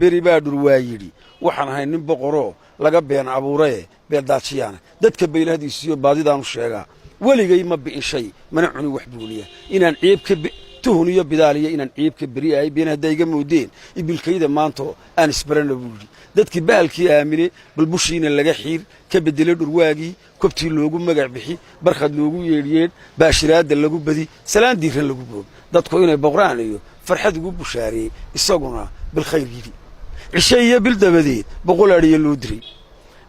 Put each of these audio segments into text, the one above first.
beri baa Dhurwaagii waxaan ahay nin boqoroo laga been abuuray beeldaajiyana dadka beelahadiisiyo baadidaan u sheegaa waligay ma bi'in shay mana cuni wax buuliya inaan ciibka tuhun iyo bidaaliya inaan ciibka beri ay been hadayga moodeen Bilkayda maanto aan isbarana buuli dadkii baalkii aamine balbushiina laga xiir ka bedelay Dhurwaagii kobtii loogu magac bixi barxad loogu yeedhiyeen baashiraada lagu badi salaan diiran lagu boog dadku inay boqraan iyo farxad ugu bushaariyay isaguna bilkhayr yidi cishay bil dabadeed boqol ariyo loo diray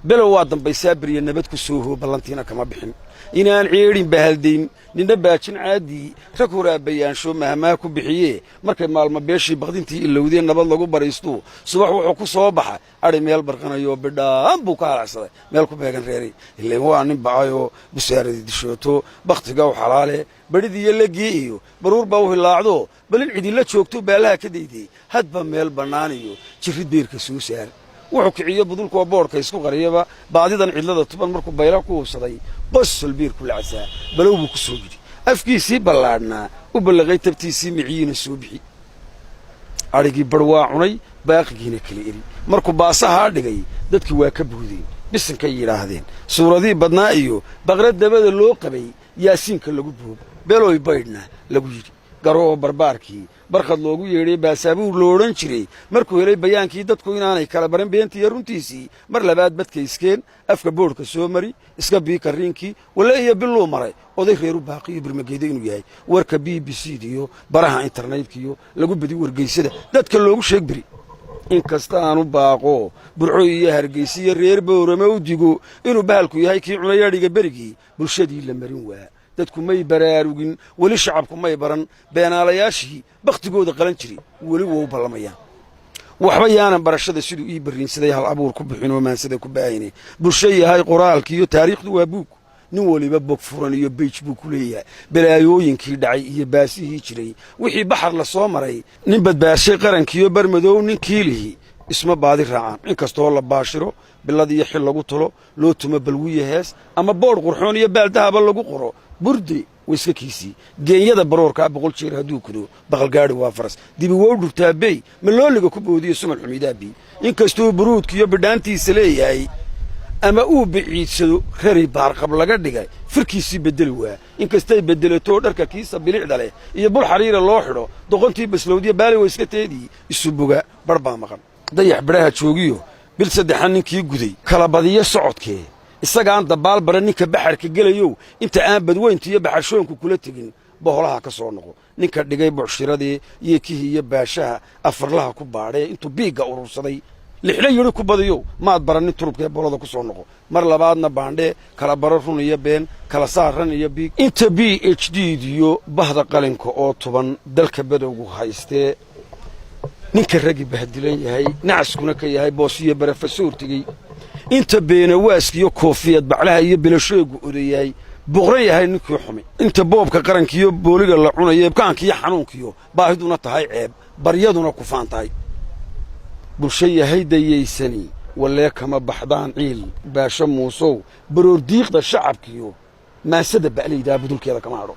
belo waa dambaysaa bariya nabad ku soo hoo ballantiina kama bixin inaan ciirin bahaldeyn ninna baajin caadi rakura bayaansho mahmaa ku bixiye markay maalmo beeshii baqdintii ilowdeen nabad lagu baraysto subax wuxuu ku soo baxay ari meel barqanayo bidhaan buu ka halacsaday meel ku beegan reeray ilaa waa nin baayo busaaradii dishooto baqtiga u xalaale badidii la geeyo baruur baa u hilaacdo balin cidi la joogto baalaha ka deeyay hadba meel banaaniyo jirid beerka soo saar wuxuu kiciyo budulka boorka isku qariyaba baadidan cidlada tuban markuu bayla ku hubsaday qosol biir ku lacsaa balow buu ku soo yiri afkiisii ballaadna u balaqay tabtiisii miciina soo bixi arigii barwaa cunay baaqigiina kala eri markuu baasaha dhigay dadkii waa ka buudeen bisinka yiraahdeen suuradii badnaa iyo baqrad dabada loo qabay yaasiinka lagu buub beloy baydna lagu yiri garoo barbaarkii barxad loogu yeedhay baasabuur loo oran jiray markuu helay bayaankii dadku inaanay kala baran beentii runtiisii mar labaad badka iskeen afka boorka soo mari iska biikariinkii wala iyo biloo maray oday reeru baaqiyo birmageeday inuu yahay warka BBC-diyo baraha internet-kiyo lagu badi wargeysada dadka loogu sheeg bari in kasta aanu baaqo burco iyo hargeysiyo reer boorama u digo inuu bahalku yahay kii cunay adhiga berigii bulshadii la marin waa dadku may baraarugin wali shacabku may baran beenaalayaashii baqtigooda qalan jiray wali wuu ballamayaan waxba yaana barashada sidoo ii bariinsaday hal abuur ku bixin oo maansada ku baayinay bulsho yahay qoraalkii iyo taariikhdu waa buug nin waliba bog furan iyo page buu ku leeyahay balaayooyinkii dhacay iyo baasihii jiray wixii baxar la soo maray nin badbaashay qarankiyo barmadow ninkii lihi isma baadi raacaan in kastoo la baashiro billadii xil lagu tolo loo tuma balwiye hees ama boor qurxoon iyo baaldahaba lagu qoro burdi wiska kiisi geenyada baroorka 100 jeer haduu kudo baqal gaari waa faras dibi wuu dhurtaa bay malooliga ku boodiyo suman xumidaabi in kastoo buruudka iyo bidhaantiisa leeyahay ama uu biciidsado reeri baarqab laga dhigay firkiisi bedel waa in kastay bedelato dharka kiisa bilicda leh iyo bul xariira loo xidho doqontii baslowdiya baali way iska teedii isu boga barba maqan dayax baraha joogiyo bil saddexan ninkii guday kala badiyo socodkee isaga aan dabaal baran ninka baxarka gelayo inta aan badweynta iyo baxarshoonku kula tagin boholaha ka soo noqo ninka dhigay buuxshiradii iyo kihii iyo baashaha afarlaha ku baadhay intuu biiga urursaday lixla yiri ku badiyo maad baranin turubka bolada ku soo noqo mar labaadna baandhe kala baro run iyo been kala saaran iyo biig inta PhD iyo bahda qalinka oo tuban dalka badowgu haystee ninka ragi bahdilan yahay nacaskuna ka yahay boosiyo barafasuur tigay inta beena waaskiyo koofiyad baclaha iyo bilasheegu odeeyay boqran yahay ninkii xumay inta boobka qarankiyo booliga la cunayo kaankiyo xanuunkiyo baahiduna tahay ceeb baryaduna ku faantahay bulsho yahay dayeysani wala kama baxdaan ciil baasha muusow baroor diiqda shacabkiyo maasada baclayda budulkeeda kama haro